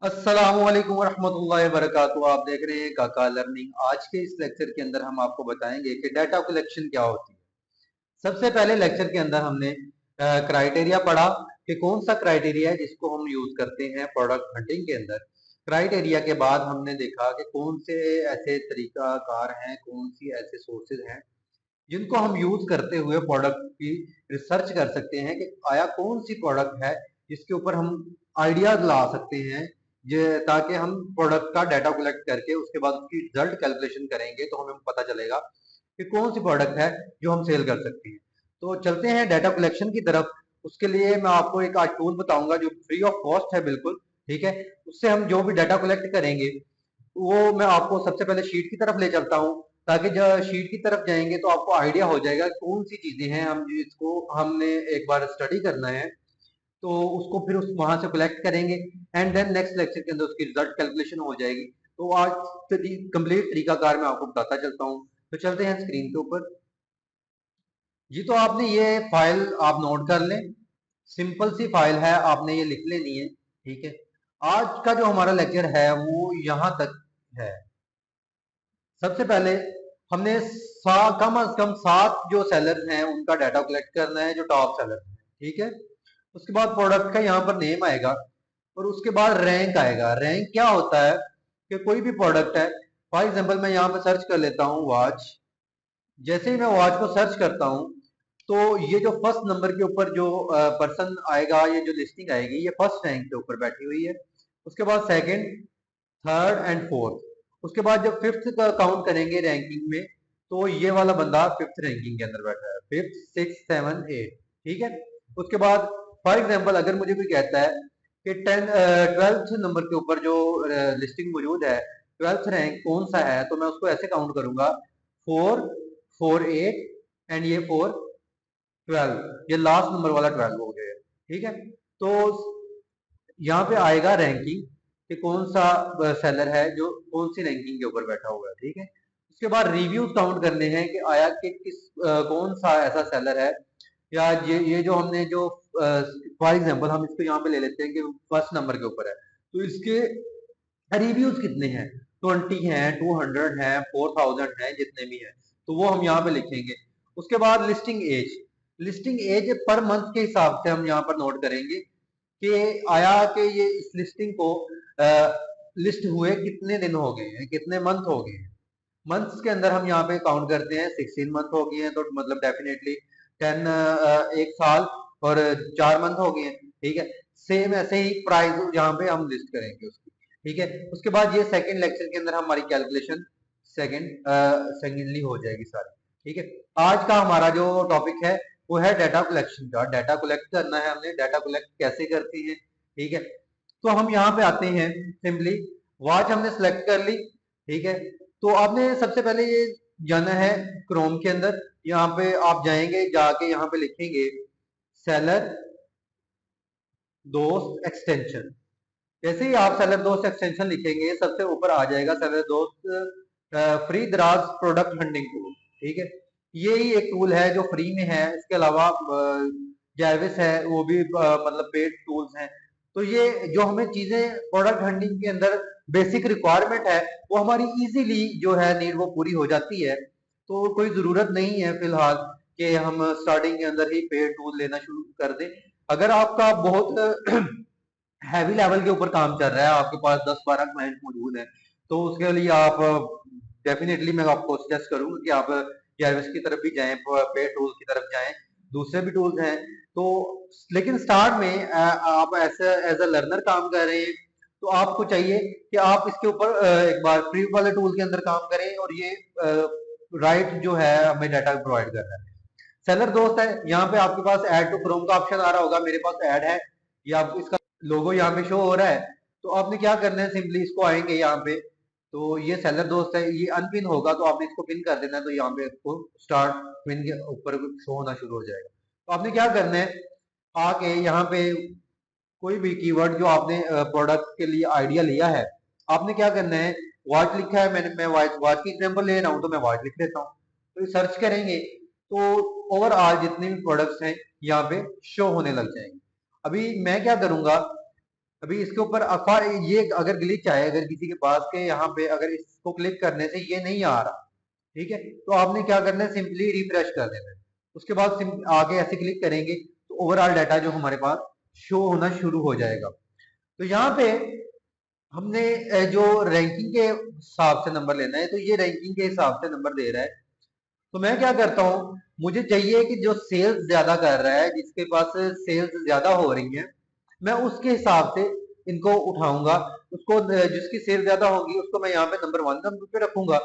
अस्सलामुअलैकुम वरहमतुल्लाहि वबरकातुहू। आप देख रहे हैं काका लर्निंग। आज के इस लेक्चर के अंदर हम आपको बताएंगे कि डाटा कलेक्शन क्या होती है। सबसे पहले लेक्चर के अंदर हमने क्राइटेरिया पढ़ा कि कौन सा क्राइटेरिया है जिसको हम यूज करते हैं प्रोडक्ट हंटिंग के अंदर। क्राइटेरिया के बाद हमने देखा कि कौन से ऐसे तरीकाकार हैं, कौन सी ऐसे सोर्सेज हैं जिनको हम यूज करते हुए प्रोडक्ट की रिसर्च कर सकते हैं कि आया कौन सी प्रोडक्ट है जिसके ऊपर हम आइडियाज ला सकते हैं, ताकि हम प्रोडक्ट का डाटा कलेक्ट करके उसके बाद उसकी रिजल्ट कैलकुलेशन करेंगे तो हमें पता चलेगा कि कौन सी प्रोडक्ट है जो हम सेल कर सकते हैं। तो चलते हैं डाटा कलेक्शन की तरफ। उसके लिए मैं आपको एक आज टूल बताऊंगा जो फ्री ऑफ कॉस्ट है, बिल्कुल ठीक है। उससे हम जो भी डाटा कलेक्ट करेंगे वो मैं आपको सबसे पहले शीट की तरफ ले चलता हूँ, ताकि जब शीट की तरफ जाएंगे तो आपको आइडिया हो जाएगा कौन सी चीजें हैं हम जिसको हमने एक बार स्टडी करना है, तो उसको फिर उस वहां से कलेक्ट करेंगे एंड देन नेक्स्ट लेक्चर के अंदर उसकी रिजल्ट कैलकुलेशन हो जाएगी। तो आज कंप्लीट तरीकाकार मैं आपको बताता चलता हूँ। तो चलते हैं स्क्रीन के ऊपर। जी, तो आपने ये फाइल आप नोट कर लें। सिंपल सी फाइल है, आपने ये लिख लेनी है, ठीक है। आज का जो हमारा लेक्चर है वो यहाँ तक है। सबसे पहले हमने कम से कम 7 जो सेलर हैं उनका डाटा कलेक्ट करना है, जो टॉप सेलर हैं, ठीक है। उसके बाद प्रोडक्ट का यहाँ पर नेम आएगा और उसके बाद रैंक आएगा। रैंक क्या होता है कि कोई भी प्रोडक्ट है, फॉर एग्जांपल मैं यहाँ पे सर्च कर लेता हूँ वॉच। जैसे ही मैं वॉच को सर्च करता हूँ तो ये जो फर्स्ट नंबर के ऊपर जो पर्सन आएगा, ये जो लिस्टिंग आएगी, ये फर्स्ट रैंक के ऊपर बैठी हुई है। उसके बाद सेकंड, थर्ड एंड फोर्थ। उसके बाद जब फिफ्थ का काउंट करेंगे रैंकिंग में तो ये वाला बंदा फिफ्थ रैंकिंग के अंदर बैठा है, फिफ्थ, सिक्स, सेवन, एट, ठीक है। उसके बाद फॉर एग्जांपल अगर मुझे कोई कहता है कि 12th नंबर के ऊपर जो लिस्टिंग मौजूद है, 12th रैंक कौन सा है, तो मैं उसको ऐसे काउंट करूंगा, 4, 4, 8 एंड ये 4, 12, ये लास्ट नंबर वाला 12 हो गया, ठीक है। तो यहाँ पे आएगा रैंकिंग कि कौन सा सेलर है जो कौन सी रैंकिंग के ऊपर बैठा हुआ है, ठीक है। उसके बाद रिव्यूज काउंट करने हैं कि आया कि कौन सा ऐसा सेलर है, या ये जो हमने जो फॉर एग्जांपल हम इसको यहाँ पे ले लेते हैं कि फर्स्ट नंबर के ऊपर है, तो इसके रिव्यूज कितने हैं, 20 हैं, 200 हैं, 4000 हैं, जितने भी हैं, तो वो हम यहाँ पे लिखेंगे। उसके बाद लिस्टिंग एज, लिस्टिंग एज पर मंथ के हिसाब से हम यहाँ पर नोट करेंगे कि आया कि ये इस लिस्टिंग को लिस्ट हुए कितने दिन हो गए हैं, कितने मंथ हो गए हैं। मंथ्स के अंदर हम यहाँ पे काउंट करते हैं, 16 मंथ हो गए हैं तो मतलब डेफिनेटली 10, एक साल और 4 मंथ हो गए हैं, ठीक है। सेम ऐसे ही प्राइस यहाँ पे हम लिस्ट करेंगे उसकी, ठीक है। उसके बाद ये सेकंड लेक्चर के अंदर हमारी कैलकुलेशन सेकेंडली हो जाएगी सारी, ठीक है। आज का हमारा जो टॉपिक है वो है डाटा कलेक्शन का। डाटा कलेक्ट करना है हमने, डाटा कलेक्ट कैसे करते हैं, ठीक है। तो हम यहाँ पे आते हैं, सिंपली वॉच हमने सेलेक्ट कर ली, ठीक है। तो आपने सबसे पहले ये जाना है क्रोम के अंदर, यहाँ पे आप जाएंगे, जाके यहाँ पे लिखेंगे सेलर दोस्त एक्सटेंशन। जैसे ही आप सेलर दोस्त एक्सटेंशन लिखेंगे सबसे ऊपर आ जाएगा सेलर दोस्त फ्री दराज प्रोडक्ट हंटिंग टूल, ठीक है। ये ही एक टूल है जो फ्री में है। इसके अलावा जैविस है, वो भी मतलब पेड टूल्स हैं। तो ये जो हमें चीजें प्रोडक्ट हंटिंग के अंदर बेसिक रिक्वायरमेंट है वो हमारी इजीली जो है नीड वो पूरी हो जाती है। तो कोई जरूरत नहीं है फिलहाल कि हम स्टार्टिंग के अंदर ही पेड टूल लेना शुरू कर दें। अगर आपका बहुत हैवी लेवल के ऊपर काम चल रहा है, आपके पास 10-12 क्लाइंट मौजूद हैं, तो उसके लिए आप डेफिनेटली मैं आपको सजेस्ट करूंगा कि आप जेआरएस की तरफ भी जाएं, पे टूल की तरफ जाएं। दूसरे भी टूल्स हैं तो, लेकिन स्टार्ट में आप ऐसे एज अ लर्नर काम कर रहे हैं तो आपको चाहिए कि आप इसके ऊपर एक बार फ्री वाले टूल के अंदर काम करें, और ये राइट जो है हमें डाटा प्रोवाइड कर रहा है। सेलर दोस्त है, यहाँ पे आपके पास ऐड टू क्रोम का ऑप्शन आ रहा होगा, मेरे पास ऐड है, ये आपको इसका लोगो यहाँ पे शो हो रहा है। तो आपने क्या करना है, सिंपली इसको आएंगे यहाँ पे, तो ये सेलर दोस्त है, ये अनपिन होगा तो आपने इसको पिन कर देना है, तो यहाँ पे आपको स्टार्ट पिन के ऊपर शो होना शुरू हो जाएगा। तो आपने क्या करना है, आके यहाँ पे कोई भी कीवर्ड जो आपने प्रोडक्ट के लिए आइडिया लिया है, आपने क्या करना है, वॉच लिखा है मैंने, मैं वॉच की एग्जांपल ले रहा हूँ तो मैं वॉच लिख देता हूँ। तो सर्च करेंगे तो ओवरऑल जितने भी प्रोडक्ट्स हैं यहाँ पे शो होने लग जाएंगे। अभी मैं क्या करूंगा, अभी इसके ऊपर ये अगर ग्लिच आए, अगर किसी के पास के यहाँ पे अगर इसको क्लिक करने से ये नहीं आ रहा, ठीक है, तो आपने क्या करना है, सिंपली रिफ्रेश कर देना है। उसके बाद आगे ऐसे क्लिक करेंगे तो ओवरऑल डाटा जो हमारे पास शो होना शुरू हो जाएगा। तो यहाँ पे हमने जो रैंकिंग के हिसाब से नंबर लेना है, तो ये रैंकिंग के हिसाब से नंबर दे रहा है। तो मैं क्या करता हूँ, मुझे चाहिए कि जो सेल्स ज्यादा कर रहा है, जिसके पास सेल्स ज्यादा हो रही है, मैं उसके हिसाब से इनको उठाऊंगा। उसको जिसकी सेल ज्यादा होगी उसको मैं यहाँ पे नंबर 1 नंबर पे रखूंगा,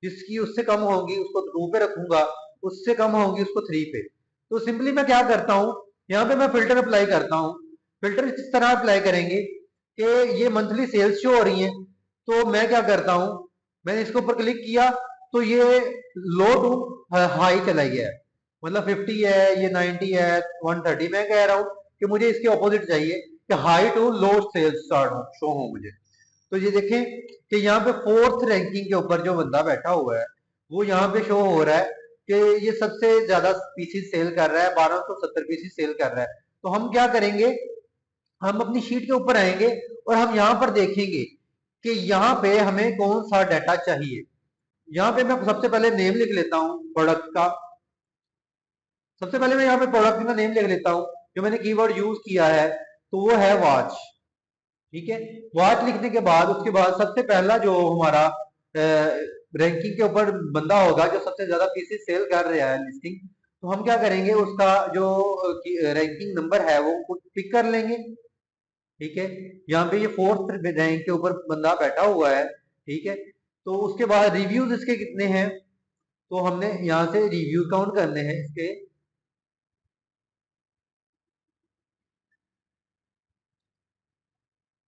जिसकी उससे कम होगी उसको 2 पे रखूंगा, उससे कम होगी उसको 3 पे। तो सिंपली मैं क्या करता हूँ, यहाँ पे मैं फिल्टर अप्लाई करता हूँ। फिल्टर इस तरह अप्लाई करेंगे कि ये मंथली सेल्स शो हो रही है, तो मैं क्या करता हूँ, मैंने इसके ऊपर क्लिक किया तो ये लो टू हाई चला गया है, मतलब 50 है, ये 90 है, 130। मैं कह रहा हूँ कि मुझे इसके ऑपोजिट चाहिए कि high to low sales start show हो मुझे। तो ये देखें कि यहाँ पे 4th रैंकिंग के ऊपर जो बंदा बैठा हुआ है वो यहाँ पे शो हो रहा है कि ये सबसे ज्यादा पीसीस सेल कर रहा है, 1270 पीसीस सेल कर रहा है। तो हम क्या करेंगे, हम अपनी शीट के ऊपर आएंगे और हम यहाँ पर देखेंगे कि यहाँ पे हमें कौन सा डाटा चाहिए। यहाँ पे मैं सबसे पहले नेम लिख लेता हूँ प्रोडक्ट का। सबसे पहले मैं यहाँ पे प्रोडक्ट का नेम लिख लेता हूँ, जो मैंने कीवर्ड यूज किया है तो वो है वॉच। ठीक है, वॉच लिखने के बाद उसके बाद सबसे पहला जो हमारा रैंकिंग के ऊपर बंदा होगा जो सबसे ज्यादा पीसी सेल कर रहा है लिस्टिंग, तो हम क्या करेंगे, उसका जो रैंकिंग नंबर है वो पिक कर लेंगे। ठीक है, यहाँ पे ये 4th रैंक के ऊपर बंदा बैठा हुआ है। ठीक है, तो उसके बाद रिव्यूज इसके कितने हैं, तो हमने यहाँ से रिव्यू काउंट करने हैं इसके।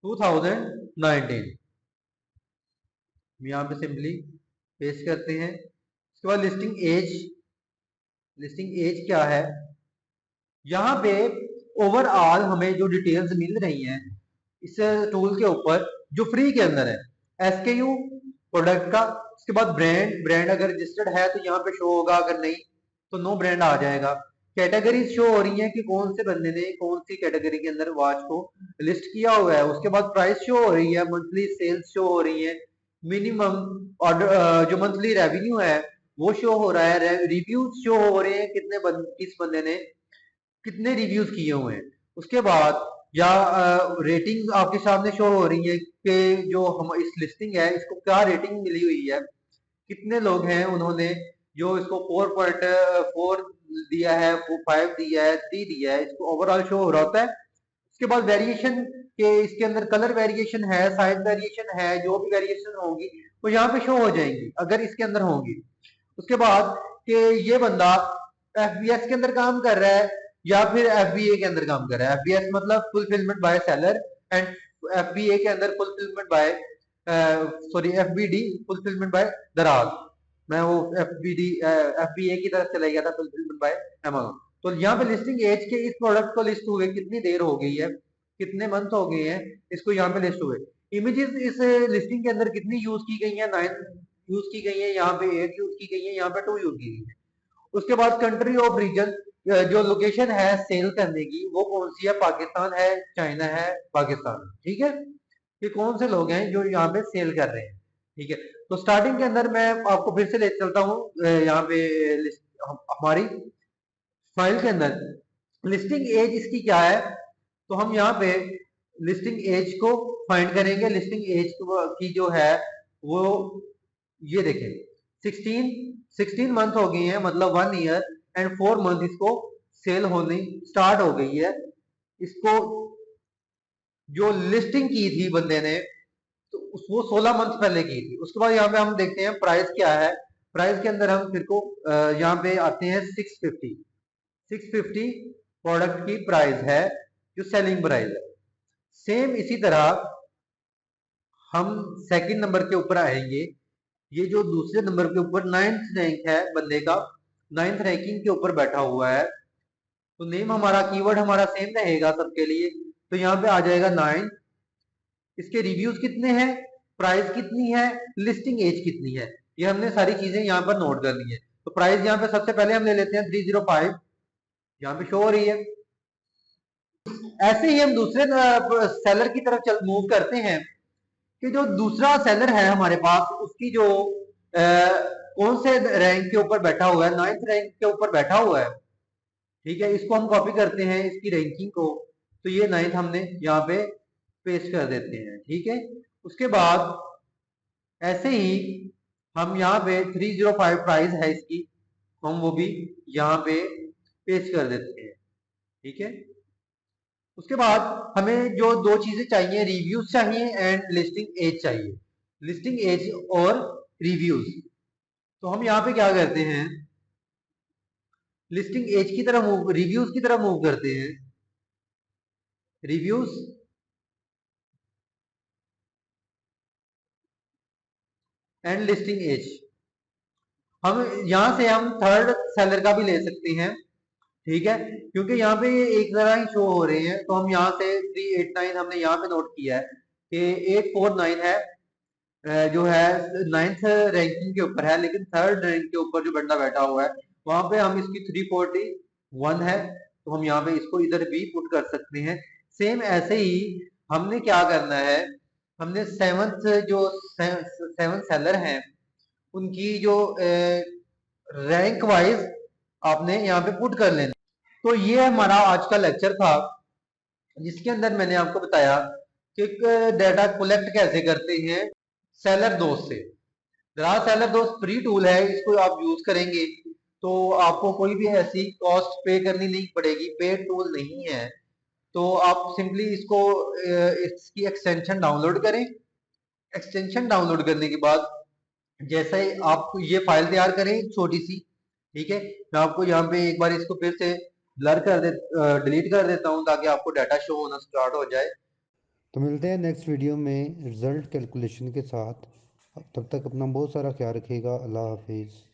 2019 यहाँ पे सिंपली पेस्ट करते हैं। उसके बाद लिस्टिंग एज, लिस्टिंग एज क्या है, यहाँ पे ओवरऑल हमें जो डिटेल्स मिल रही हैं इस टूल के ऊपर जो फ्री के अंदर है, एसकेयू प्रोडक्ट का, उसके बाद ब्रांड, ब्रांड अगर रजिस्टर्ड है तो यहाँ पे शो होगा, अगर नहीं तो नो ब्रांड आ जाएगा। कैटेगरीज शो हो रही है कि कौन से बंदे ने कौन सी कैटेगरी के अंदर वॉच को लिस्ट किया हुआ है। उसके बाद प्राइस शो हो रही है, मंथली सेल्स शो हो रही है, मिनिमम ऑर्डर जो मंथली रेवेन्यू है वो शो हो रहा है, रिव्यूज शो हो रहे हैं कितने किस बंदे ने कितने रिव्यूज किए हुए हैं। उसके बाद या रेटिंग आपके सामने शो हो रही है कि जो हम इस लिस्टिंग है इसको क्या रेटिंग मिली हुई है, कितने लोग हैं उन्होंने जो इसको 4.4 दिया है, 5 दिया है, 3 दिया है, इसको ओवरऑल शो हो रहा होता है। उसके बाद वेरिएशन के इसके अंदर कलर वेरिएशन है, साइज वेरिएशन है, जो भी वेरिएशन होगी वो यहाँ पे शो हो जाएंगी अगर इसके अंदर होंगी। उसके बाद कि ये बंदा एफबीएस के अंदर काम कर रहा है या फिर एफबीए के अंदर काम कर रहा है। एफबीएस मतलब fulfilment bye seller, and FBA के अंदर fulfilment bye sorry FBD fulfilment bye दराज। मैं वो एफबीडी एफबीए की तरफ चला गया था, फुलफिलमेंट बाय अमेज़न। तो यहाँ पे लिस्टिंग एज के इस प्रोडक्ट को लिस्ट हुए कितनी देर हो गई है, कितने मंथ हो गए हैं, इसको यहाँ पे लिस्ट हुए। इमेजेस इस लिस्टिंग के अंदर कितनी यूज की गई है, 9 यूज की गई है, यहाँ पे 8 यूज की गई है, यहाँ पे 2 यूज की गई है। उसके बाद कंट्री ऑफ रीजन, जो लोकेशन है सेल करने की वो कौन सी है, पाकिस्तान है, चाइना है, पाकिस्तान। ठीक है, ये कौन से लोग हैं जो यहाँ पे सेल कर रहे हैं। ठीक है, तो स्टार्टिंग के अंदर मैं आपको फिर से ले चलता हूँ यहाँ पे हमारी फाइल के अंदर लिस्टिंग एज इसकी क्या है। तो हम यहाँ पे लिस्टिंग एज को फाइंड करेंगे। लिस्टिंग एज की जो है वो ये देखें 16 मंथ हो गई है, मतलब 1 ईयर एंड 4 मंथ इसको सेल होनी स्टार्ट हो गई है। इसको जो लिस्टिंग की थी बंदे ने तो वो 16 मंथ पहले की थी। उसके बाद यहाँ पे हम देखते हैं प्राइस क्या है। प्राइस के अंदर हम फिर को यहाँ पे आते हैं 650 प्रोडक्ट की प्राइस है जो सेलिंग प्राइस है। सेम इसी तरह हम सेकंड नंबर के ऊपर आएंगे। ये जो दूसरे नंबर के ऊपर 9th रैंक है बंदे का, 9th रैंकिंग के ऊपर बैठा हुआ है, तो नेम हमारा कीवर्ड हमारा सेम रहेगा सबके लिए। तो यहाँ पे आ जाएगा 9। इसके रिव्यूज कितने हैं, प्राइस कितनी है, लिस्टिंग एज कितनी है, ये हमने सारी चीजें यहाँ पर नोट कर ली है। तो प्राइस यहाँ पे सबसे पहले हम ले लेते हैं 305, यहाँ पे शो हो रही है। ऐसे ही हम दूसरे सेलर की तरफ चल मूव करते हैं कि जो दूसरा सेलर है हमारे पास उसकी जो कौन से रैंक के ऊपर बैठा हुआ है, 9th रैंक के ऊपर बैठा हुआ है। ठीक है, इसको हम कॉपी करते हैं इसकी रैंकिंग को, तो ये 9th हमने यहाँ पे पेस्ट कर देते हैं। ठीक है, उसके बाद ऐसे ही हम यहाँ पे 305 प्राइस है इसकी, हम वो भी यहाँ पे पेस्ट कर देते हैं। ठीक है, उसके बाद हमें जो दो चीजें चाहिए, रिव्यूज चाहिए एंड लिस्टिंग एज चाहिए, लिस्टिंग एज और रिव्यूज। तो हम यहाँ पे क्या करते हैं, लिस्टिंग एज की तरफ मूव, रिव्यूज की तरफ मूव करते हैं। रिव्यूज एंड लिस्टिंग एज, हम यहाँ से हम थर्ड सेलर का भी ले सकते हैं। ठीक है, क्योंकि यहाँ पे ये एक तरह ही शो हो रहे हैं, तो हम यहाँ से 389 हमने यहाँ पे नोट किया है कि 849 है, जो है 9th रैंकिंग के ऊपर है, लेकिन थर्ड रैंक के ऊपर जो बंदा बैठा हुआ है वहां पे हम इसकी 341 है, तो हम यहाँ पे इसको इधर भी पुट कर सकते हैं। सेम ऐसे ही हमने क्या करना है, हमने सेवन सेलर हैं उनकी जो रैंक वाइज आपने यहाँ पे पुट कर लेना। तो ये हमारा आज का लेक्चर था, जिसके अंदर मैंने आपको बताया कि डाटा कलेक्ट कैसे करते हैं सेलर दोस्त से। दराज सेलर दोस्त फ्री टूल है, इसको आप यूज करेंगे तो आपको कोई भी ऐसी कॉस्ट पे करनी नहीं पड़ेगी, पेड टूल नहीं है। तो आप सिंपली इसको इसकी एक्सटेंशन डाउनलोड करें। एक्सटेंशन डाउनलोड करने के बाद जैसे ही आप ये फाइल तैयार करें छोटी सी, ठीक है, मैं आपको यहाँ पे एक बार इसको फिर से ब्लर कर दे डिलीट कर देता हूँ ताकि आपको डाटा शो होना स्टार्ट हो जाए। तो मिलते हैं नेक्स्ट वीडियो में रिजल्ट कैलकुलेशन के साथ। तब तक अपना बहुत सारा ख्याल रखिएगा। अल्लाह हाफिज़।